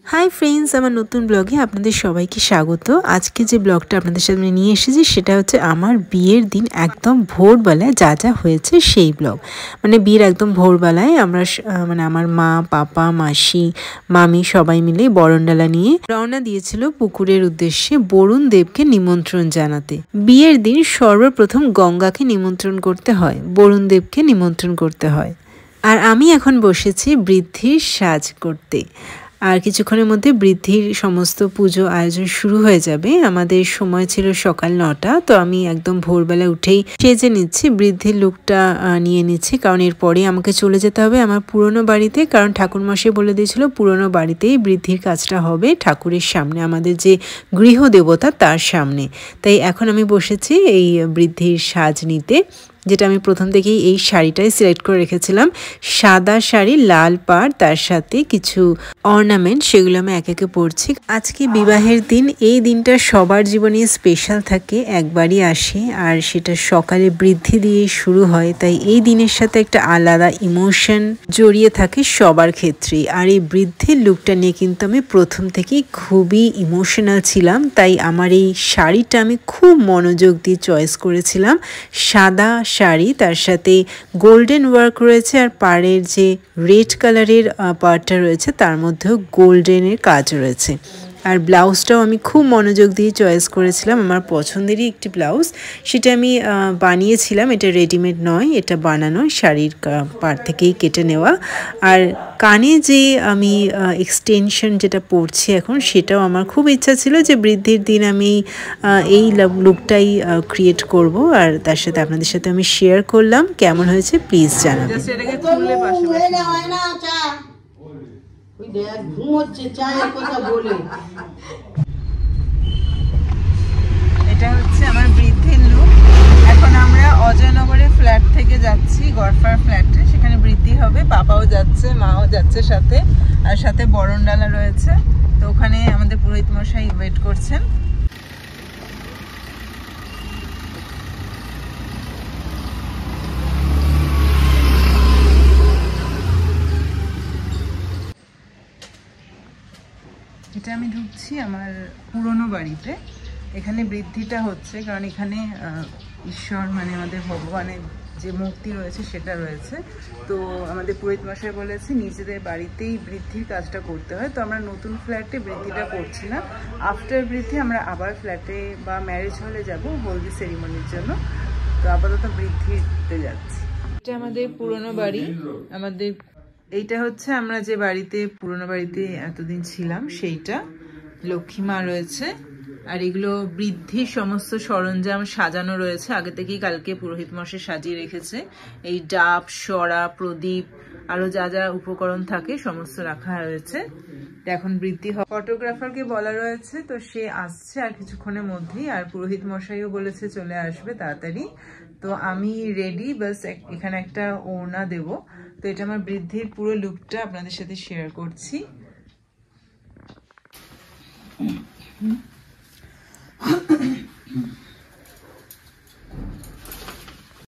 Hi friends, আমার নতুন ব্লগে আপনাদের সবাইকে স্বাগত। আজকে যে ব্লগটা আপনাদের সামনে নিয়ে এসেছি সেটা হচ্ছে আমার বিয়ের দিন একদম ভোরবেলায় যা যা হয়েছে সেই ব্লগ। মানে বিয়ের একদম ভোরবেলায় আমরা মানে আমার মা, পাপা, মাসি, মামি সবাই মিলে বরণডালা নিয়ে রওনা দিয়েছিল পুকুরের উদ্দেশ্যে বরুণ দেবকে নিমন্ত্রণ জানাতে। বিয়ের দিন সর্বপ্রথম গঙ্গাকে নিমন্ত্রণ করতে হয়, বরুণ দেবকে নিমন্ত্রণ করতে হয়। আর আমি এখন বসেছি বৃদ্ধির সাজ করতে। আর কিছুক্ষণের মধ্যে বৃদ্ধির সমস্ত পুজো আয়োজন শুরু হয়ে যাবে। আমাদের সময় ছিল সকাল 9টা, তো আমি একদম ভোরবেলা উঠেই সেজে নিচ্ছি, বৃদ্ধির লুকটা নিয়ে নিচ্ছি, কারণ এরপরে আমাকে চলে যেতে হবে আমার পুরনো বাড়িতে। কারণ ঠাকুরমশাই বলে দিয়েছিল পুরনো বাড়িতেই বৃদ্ধির কাজটা হবে, ঠাকুরের সামনে, আমাদের যে গৃহদেবতা তার সামনে। তাই এখন আমি বসেছি এই বৃদ্ধির সাজ নিতে, যেটা আমি প্রথম থেকেই এই শাড়িটাই সিলেক্ট করে রেখেছিলাম। সাদা শাড়ি, লাল পাড়, তার সাথে কিছু অর্নামেন্ট, সেগুলো আমি একে একে পরছি। আজকে বিবাহের দিন, এই দিনটা সবার জীবনে স্পেশাল থাকে, একবারই আসে, আর সেটা সকালে বৃদ্ধি দিয়ে শুরু হয়। তাই এই দিনের সাথে একটা আলাদা ইমোশন জড়িয়ে থাকে সবার ক্ষেত্রেই। আর এই বৃদ্ধির লুকটা নিয়ে কিন্তু আমি প্রথম থেকেই খুবই ইমোশনাল ছিলাম, তাই আমার এই শাড়িটা আমি খুব মনোযোগ দিয়ে চয়েস করেছিলাম। সাদা শাড়ি, তার সাথে গোল্ডেন ওয়ার্ক রয়েছে, আর পাড়ের যে রেড কালারের পাড়টা রয়েছে তার মধ্যেও গোল্ডেনের কাজ রয়েছে। আর ব্লাউজটাও আমি খুব মনোযোগ দিয়ে চয়েস করেছিলাম, আমার পছন্দেরই একটি ব্লাউজ, সেটা আমি বানিয়েছিলাম। এটা রেডিমেড নয়, এটা বানানো, শাড়ির পাড় থেকেই কেটে নেওয়া। আর কানে যে আমি এক্সটেনশন যেটা পরছি এখন, সেটাও আমার খুব ইচ্ছা ছিল যে বৃদ্ধির দিন আমি এই লুকটাই ক্রিয়েট করব, আর তার সাথে আপনাদের সাথে আমি শেয়ার করলাম। কেমন হয়েছে প্লিজ জানাবেন। এটা হচ্ছে আমার বৃদ্ধির লুক। এখন আমরা অজয়নগরে ফ্ল্যাট থেকে যাচ্ছি গড়ফার ফ্ল্যাটে, সেখানে বৃদ্ধি হবে, পাপাও যাচ্ছে, মাও যাচ্ছে সাথে, আর সাথে বরণডালা রয়েছে। তো ওখানে আমাদের পুরোহিত মশাই ওয়েট করছেন। এটা আমি ঢুকছি আমার পুরনো বাড়িতে। এখানে বৃদ্ধিটা হচ্ছে কারণ এখানে ঈশ্বর মানে আমাদের ভগবানের যে মূর্তি রয়েছে সেটা রয়েছে। তো আমাদের পুরোহিত মশাই বলেছে নিজেদের বাড়িতেই বৃদ্ধির কাজটা করতে হয়। তো আমরা নতুন ফ্ল্যাটে বৃদ্ধিটা করছি না, আফটার বৃদ্ধি আমরা আবার ফ্ল্যাটে বা ম্যারেজ হলে যাব হলদি সেরিমনির জন্য। তো আপাতত বৃদ্ধিতে যাচ্ছি। এটা আমাদের পুরনো বাড়ি। আমাদের এইটা হচ্ছে আমরা যে বাড়িতে, পুরনো বাড়িতে এতদিন ছিলাম সেইটা। লক্ষ্মী মা রয়েছে, আর এগুলো বৃদ্ধির সমস্ত সরঞ্জাম সাজানো রয়েছে আগে থেকেই, কালকে পুরোহিত মশাই সাজিয়ে রেখেছে। এই ডাব, সরা, প্রদীপ, আরো যা যা উপকরণ থাকে সমস্ত রাখা হয়েছে। এখন বৃদ্ধি ফটোগ্রাফারকে বলা রয়েছে, তো সে আসছে আর কিছুক্ষণের মধ্যেই, আর পুরোহিত মশাইও বলেছে চলে আসবে তাড়াতাড়ি। তো আমি রেডি, বাস এখানে একটা ওড়না দেব। তো এটা আমার বৃদ্ধির পুরো লুকটা আপনাদের সাথে শেয়ার করছি।